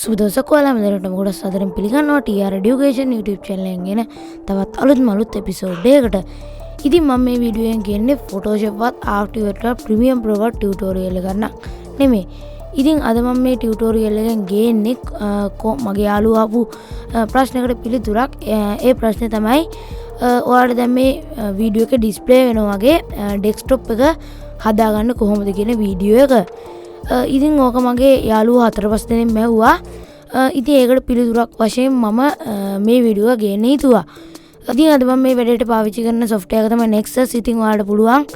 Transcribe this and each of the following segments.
සුබදවසක් ඔයාලා මෙතනට ගොඩක් සාදරයෙන් පිළිගන්නවා TR Education YouTube channel එකෙන් එන තවත් අලුත් එපිසෝඩ් එකකට. ඉතින් මම මේ වීඩියෝ එකෙන් කියන්නේ Photoshop වත් After Effects Premium Pro වත් ටියුටෝරියල් එකක් ගන්න නෙමෙයි. ඉතින් අද මම මේ ටියුටෝරියල් එකෙන් ගේන්නේ මගේ යාළුවා ආපු ප්‍රශ්නයකට පිළිතුරක්. ඒ ප්‍රශ්නේ තමයි ඔයාලට දැන් මේ වීඩියෝ එකේ ඩිස්ප්ලේ වෙනවා වගේ ඩෙස්ක්ටොප් එක හදාගන්න කොහොමද කියන වීඩියෝ එක. ඉතින් ඕක මගේ යාළුවෝ 4-5 දෙනෙක් මැව්වා. ඉතින් ඒකට පිළිතුරක් වශයෙන් මම මේ වීඩියෝ එක ගේන්න හිතුවා. ඉතින් අද මම මේ වැඩේට පාවිච්චි කරන software එක තමයි Nexes. ඉතින් ඔයාලට පුළුවන්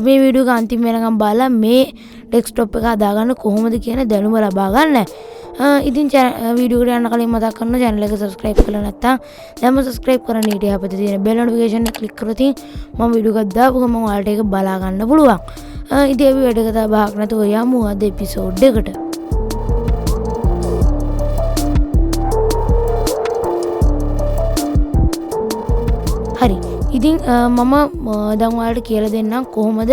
මේ වීඩියෝ එක අන්තිම වෙනකම් බලලා මේ desktop එක හදාගන්න කොහොමද කියන දැනුම ලබා ගන්න. ඉතින් වීඩියෝ එකට යන්න කලින් මතක් කරනවා channel එක subscribe කරලා නැත්නම් දැන්ම subscribe කරන්න ඊට යහපතේ තියෙන bell notification එක click කරොත් මම වීඩියෝ එකක් දාපු ගමන් ඔයාලට ඒක බලා ගන්න පුළුවන්. ඉතින් අපි වැඩ කතා බහක් නැතුව යමු අද එපිසෝඩ් එකට. හරි. ඉතින් මම දැන් ඔයාලට කියලා දෙන්නම් කොහොමද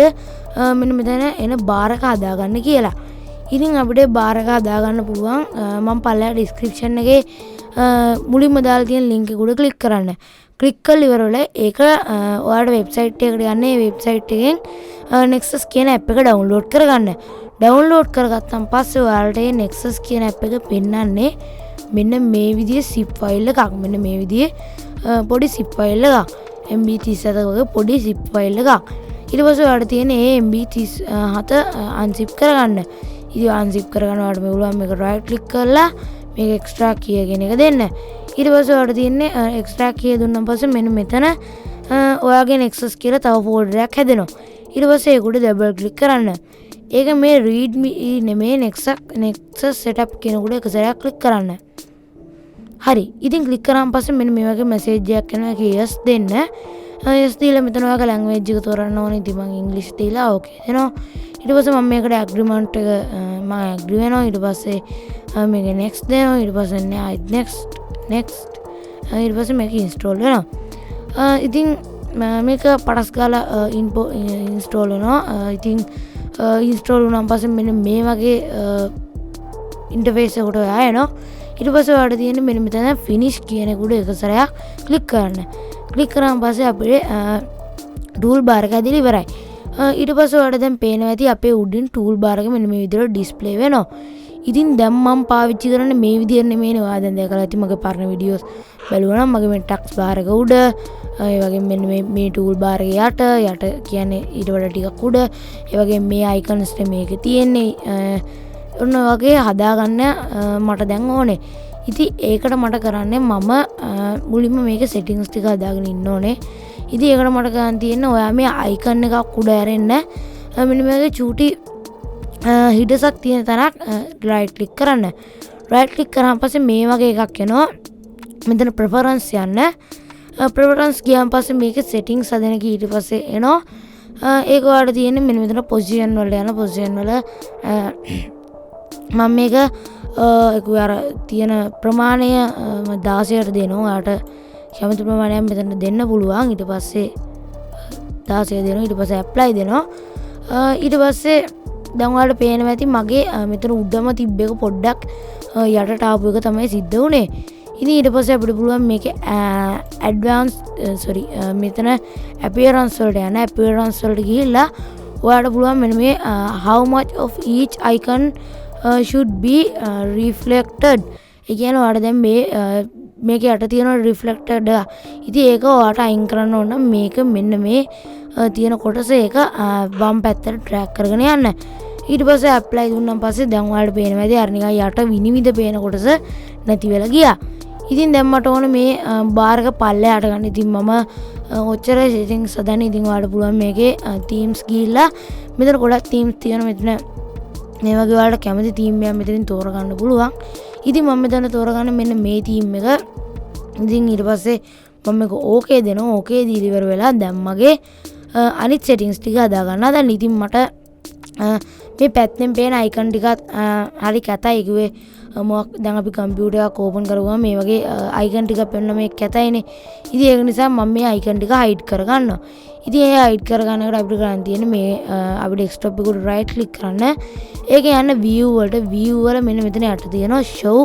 මෙන්න මෙතන එන බාර් එක හදාගන්න කියලා. ඉතින් අපිට බාර් එක හදාගන්න පුළුවන් මම පල්ලෙහා description එකේ මුලින්ම දාලා තියෙන link එක උඩ click කරන්න. click කරලා ඉවරවලා ඒක ඔයාලට website එකකට යන්න. ඒ website එකෙන් Nexes කියන app එක download කරගන්න. download කරගත්තන් පස්සේ ඔයාලට මේ Nexes කියන app එක පෙන්නන්නේ මෙන්න මේ විදිහේ zip file එකක්. මෙන්න මේ විදිහේ පොඩි zip file එකක්. MB 37 වගේ පොඩි zip file එකක්. ඊට පස්සේ ඔයාලට තියෙන මේ MB 37 unzip කරගන්න. ඉතින් unzip කරගන්න ඔයාලට මෙවුලුවන් මේක right click කරලා මේක extract key කියන එක දෙන්න. ඊට පස්සේ ඔයාලට තියෙන්නේ extract key දුන්නාන් පස්සේ මෙන්න මෙතන ඔයාගේ Nexes කියලා තව folder එකක් හැදෙනවා. ඊට පස්සේ ඒක උඩ double click කරන්න. ඒක මේ read me නෙමෙයි Nexes setup කියන උඩ එක සැරයක් click කරන්න. හරි. ඉතින් click කරාන් පස්සේ මෙන්න මේ වගේ message එකක් එනවා. ඒක yes දෙන්න. yes දීලා මෙතන ඔයාගේ language එක තෝරන්න ඕනේ. ඉතින් මම English දීලා okay දෙනවා. ඊට පස්සේ මම මේකට agreement එක මම agree වෙනවා. ඊට පස්සේ මේක next දෙනවා. ඊට පස්සේ next ඊට පස්සේ මේක install වෙනවා. ඉතින් මේක පටස් ගාලා install වෙනවා. ඉතින් install වුණාන් පස්සේ මෙන්න මේ වගේ interface එකට ඔයා එනවා. ඊට පස්සේ ඔයාලට තියෙන්නේ මෙන්න මෙතන finish කියන එක උඩ එක සැරයක් click කරන්න. click කරාන් පස්සේ අපේ tool bar එක ඇදලා ඉවරයි. ඊට පස්සේ ඔයාලට දැන් පේනවා ඇති අපේ උඩින් tool bar එක මෙන්න මේ විදිහට display වෙනවා. ඉතින් දැන් මම පාවිච්චි කරන්නේ මේ විදිහට නෙමෙයිනේ. ඔයා දැන් දැකලා ඇති මගේ පරණ වීඩියෝස් බලුවා නම් මගේ මේ task bar එක උඩ ඒ වගේ මෙන්න මේ tool bar එක යට කියන්නේ ඊට වඩා ටිකක් උඩ ඒ වගේ මේ icons මේකේ තියෙන්නේ ඔන්න වගේ හදාගන්න මට දැන් ඕනේ. ඉතින් ඒකට මට කරන්නේ මම මුලින්ම මේකේ settings ටික හදාගෙන ඉන්න ඕනේ. ඉතින් ඒකට මට කරන් තියෙන්නේ ඔයා මේ icon එකක් උඩ ඇරෙන්න මෙන්න මේකේ චූටි හිඩසක් තියෙන තැනක් right click කරන්න. right click කරාන් පස්සේ මේ වගේ එකක් එනවා. මෙතන preference යන්න. preference ගියාන් පස්සේ මේකේ settings හදන කී ඊට පස්සේ එනවා. ඒක ඔයාලට තියෙන්නේ මෙන්න මෙතන position වලට යන position වල මම මේක ඒක අර තියෙන ප්‍රමාණය 16ට දෙනවා. ඔයාලට කැමති ප්‍රමාණයක් මෙතන දෙන්න පුළුවන්. ඊට පස්සේ 16 දෙනවා. ඊට පස්සේ apply දෙනවා. ඊට පස්සේ දැන් ඔයාලට පේනවා ඇති මගේ මෙතන උඩම තිබ්බ එක පොඩ්ඩක් යටට ආපු එක තමයි සිද්ධ වුනේ. ඉතින් ඊට පස්සේ අපිට පුළුවන් මේකේ මෙතන appearance වලට යන appearance වලට ගිහිල්ලා ඔයාලට පුළුවන් මෙන්න මේ how much of each icon should be reflected. ඒ කියන්නේ ඔයාලට දැන් මේක යට තියෙන reflected ඉතින් ඒක ඔයාලට අයින් කරන්න ඕන නම් මේක මෙන්න මේ තියෙන කොටස ඒක වම් පැත්තට drag කරගෙන යන්න. ඊට පස්සේ apply දුන්නාන් පස්සේ දැන් ඔයාලට පේනවා ඇති අර නිකන් යට විනිවිද පේන කොටස නැති වෙලා ගියා. ඉතින් දැන් මට ඕන මේ බාර් එක පල්ලෙහාට ගන්න. ඉතින් මම ඔච්චර settings හදන්නේ. ඉතින් ඔයාලට පුළුවන් මේකේ themes ගිහිල්ලා මෙතන ගොඩක් themes තියෙනවා. මෙතන මේ වගේ ඔයාලට කැමති theme එකක් මෙතනින් තෝරගන්න පුළුවන්. ඉතින් මම මෙතන තෝරගන්න මෙන්න මේ theme එක. ඉතින් ඊට පස්සේ මම මේක okay දෙනවා. okay දීලා ඉවර වෙලා දැන් මගේ අනිත් settings ටික හදා ගන්නවා. දැන් ඉතින් මට මේ පැත්තෙන් පේන icon ටිකත් හරි කැතයි කිව්වේ මොකක් දැන් අපි කම්පියුටර් එකක් ඕපන් කරගුවම මේ වගේ අයිකන් ටිකක් පෙන්වන මේ කැතයිනේ. ඉතින් ඒක නිසා මම මේ අයිකන් ටික හයිඩ් කරගන්නවා. ඉතින් ඒ හයිඩ් කරගන්නකොට අපිට කරන්න තියෙන්නේ මේ අපි ඩෙස්ක්ටොප් එකට රයිට් ක්ලික් කරන්න. ඒක යන්න view වලට view වල මෙන්න මෙතන යට තියෙනවා show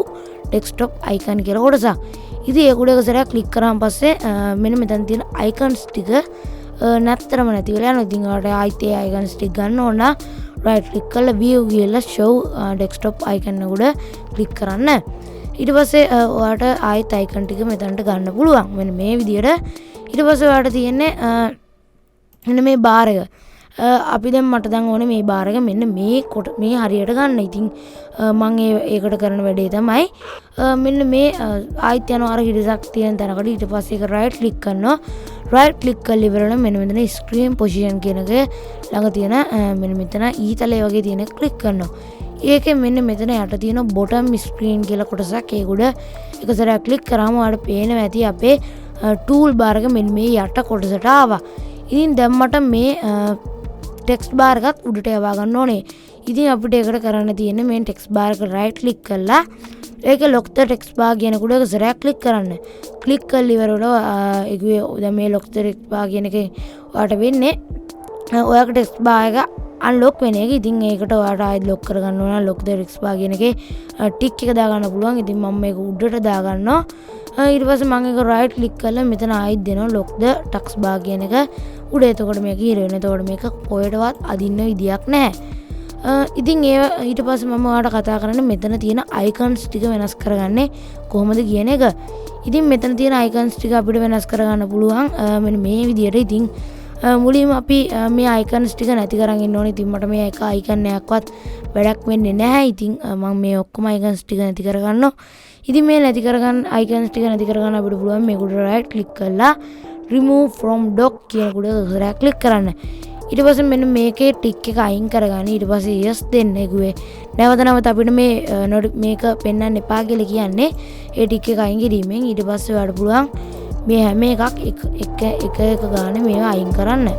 desktop icon කියලා කොටසක්. ඉතින් ඒක උඩ එක සැරයක් ක්ලික් කරාන් පස්සේ මෙන්න මෙතන තියෙන icons ටික නැත්තරම නැති වෙලා යනවා. ඉතින් ඔයාලට ආයිත් ඒ icons ටික ගන්න ඕන නම් right click කරලා view ගිහලා show desktop icon එක උඩ click කරන්න. ඊට පස්සේ ඔයාලට ආයිත් icon ටික මෙතනට ගන්න පුළුවන්. මෙන්න මේ විදිහට. ඊට පස්සේ ඔයාලට තියෙන්නේ මෙන්න මේ bar එක. අපි දැන් මට දැන් ඕනේ මේ බාර් එක මෙන්න මේ මේ හරියට ගන්න. ඉතින් මම ඒකට කරන වැඩේ තමයි මෙන්න මේ ආයිත් යනවා අර හිඩසක් තියෙන තැනකට. ඊට පස්සේ ඒක right click කරනවා. right click කරලා ඉවරලා මෙන්න මෙතන screen position කියන එක ළඟ තියෙන මෙන්න මෙතන ඊතලයේ වගේ තියෙන එක click කරනවා. ඒකේ මෙන්න මෙතන යට තියෙන bottom screen කියලා කොටසක්. ඒක උඩ එක සැරයක් click කරාම ඔයාලට පේනවා ඇති අපේ tool bar එක මෙන්න මේ යට කොටසට ආවා. ඉතින් දැන් මට මේ ටෙක්ස්ට් බාර් එකත් උඩට යවා ගන්න ඕනේ. ඉතින් අපිට ඒකට කරන්න තියෙන්නේ මේ ටෙක්ස්ට් බාර් එක රයිට් ක්ලික් කරලා ඒකේ lock the text bar කියන කුඩ එක සැරයක් ක්ලික් කරන්න. ක්ලික් කරලා ඉවරවලා ඒකේ දැන් මේ lock the text bar කියන එකේ ඔයාලට වෙන්නේ ඔයාගේ ටෙක්ස්ට් බාර් එක අන්ලොක් වෙන එක. ඉතින් ඒකට ඔයාලට ආයෙත් ලොක් කරගන්න ඕන. lock the text bar කියන එකේ ටික් එක දාගන්න පුළුවන්. ඉතින් මම මේක උඩට දාගන්නවා. ඊට පස්සේ මම ඒක රයිට් ක්ලික් කරලා මෙතන ආයෙත් දෙනවා lock the text bar කියන එක උඩ. එතකොට මේක ඉර වෙනවා. එතකොට මේක කොහෙටවත් අදින්න විදියක් නැහැ. ඉතින් ඊට පස්සේ මම ඔයාලට කතා කරන්නේ මෙතන තියෙන icons ටික වෙනස් කරගන්නේ කොහොමද කියන එක. ඉතින් මෙතන තියෙන icons ටික අපිට වෙනස් කරගන්න පුළුවන් මෙන්න මේ විදියට. ඉතින් මුලින්ම අපි මේ icons ටික නැති කරන් ඉන්න ඕනේ. ඉතින් මට මේ එක icon එකක්වත් වැඩක් වෙන්නේ නැහැ. ඉතින් මම මේ ඔක්කොම icons ටික නැති කරගන්නවා. ඉතින් මේ නැති කරගන්න icons ටික නැති කරගන්න අපිට පුළුවන් මේක උඩ right click කරලා remove from dock කියන කුඩ සරයක් ක්ලික් කරන්න. ඊට පස්සේ මෙන්න මේකේ ටික් එක අයින් කරගන්න. ඊට පස්සේ yes දෙන්න ඒකුවේ. නැවත අපිට මේ මේක පෙන්වන්න එපා කියලා කියන්නේ ඒ ටික් එක අයින් කිරීමෙන්. ඊට පස්සේ ඔයාලට පුළුවන් මේ හැම එකක් එක ගානේ මේවා අයින් කරන්න.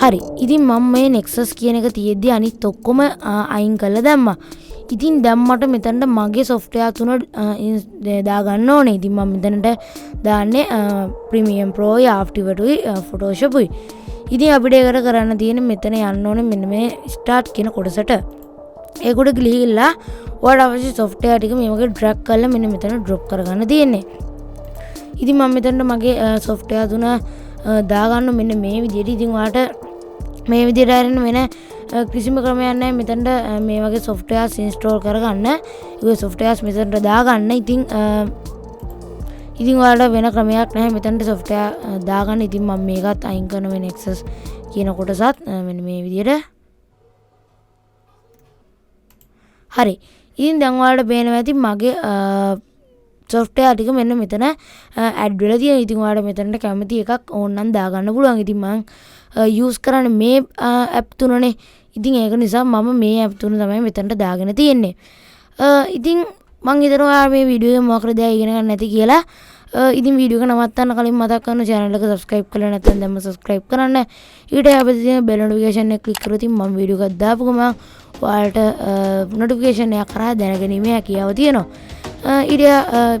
හරි. ඉතින් මම මේ Nexes කියන එක තියෙද්දි අනිත් ඔක්කොම අයින් කරලා දැම්මා. ඉතින් දැම්මට මෙතනට මගේ software තුන දාගන්න ඕනේ. ඉතින් මම මෙතනට දාන්නේ Premiere Pro, Afterward උයි, Photoshop උයි. ඉතින් අපිට ඒකට කරන්න තියෙන්නේ මෙතන යන්න ඕනේ මෙන්න මේ start කියන කොටසට. ඒකට ගිහිල්ලා ඔයාලට අවශ්‍ය software ටික මේ වගේ drag කරලා මෙන්න මෙතන drop කරගන්න තියෙන්නේ. ඉතින් මම මෙතනට මගේ software තුන දාගන්න මෙන්න මේ විදිහට. ඉතින් ඔයාලට මේ විදිහට ආරෙන්න වෙන කිසිම ක්‍රමයක් නැහැ. මෙතනට මේ වගේ softwares install කරගන්න. ඒ softwares මෙතනට දාගන්න. ඉතින් ඔයාලට වෙන ක්‍රමයක් නැහැ මෙතනට software දාගන්න. ඉතින් මම මේකත් අයින් කරන මේ Nexes කියන කොටසත් මෙන්න මේ විදිහට. හරි. ඉතින් දැන් ඔයාලට පේනවා ඇති මගේ software ටික මෙන්න මෙතන add වෙලා තියෙනවා. ඉතින් ඔයාලට මෙතනට කැමති එකක් ඕනනම් දාගන්න පුළුවන්. ඉතින් මම use කරන්නේ මේ app තුනනේ. ඉතින් ඒක නිසා මම මේ app තුන තමයි මෙතනට දාගෙන තියෙන්නේ. ඉතින් මම හිතනවා ඔයාලා මේ වීඩියෝ එක මොකක්ද ඉගෙන ගන්න නැති කියලා. ඉතින් වීඩියෝ එක නවත්තන්න කලින් මතක් කරන channel එක subscribe කරලා නැත්නම් දැන්ම subscribe කරන්න. ඊට හැබැයි තියෙන bell notification එක click කරොත් මම වීඩියෝ එකක් දාපු ගමන් ඔයාලට notification එක කරා දැනගැනීමේ හැකියාව තියෙනවා. ඊට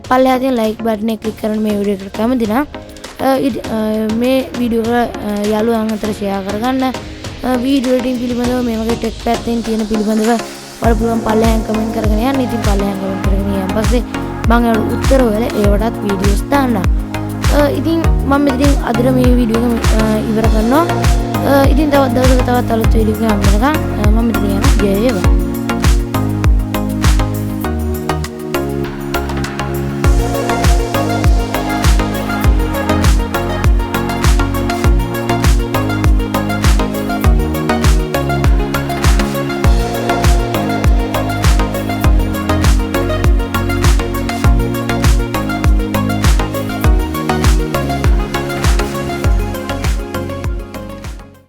පල්ලෙහා තියෙන like button එක click කරන්න මේ වීඩියෝ එකට කැමති නම් මේ වීඩියෝ එක යාළුවන් අතර share කරගන්න. වීඩියෝ එඩිටින් පිළිබඳව මේ වගේ ටෙක් පැත්තෙන් තියෙන පිළිබඳව ඔයාලා පුළුවන් පල්ලෙහාන් කමෙන්ට් කරගෙන යන්න. ඉතින් පල්ලෙහාන් කමෙන්ට් කරගෙන යන්න පස්සේ මම ඒවට උත්තර හොයලා ඒවටත් වීඩියෝස් දාන්නම්. ඉතින් මම මෙතනින් අදට මේ වීඩියෝ එක ඉවර කරනවා. ඉතින් තවත් දවසක තවත් අලුත් වීඩියෝ එකක් හම්බ වෙනකම් මම මෙතන යනවා. ජය වේවා.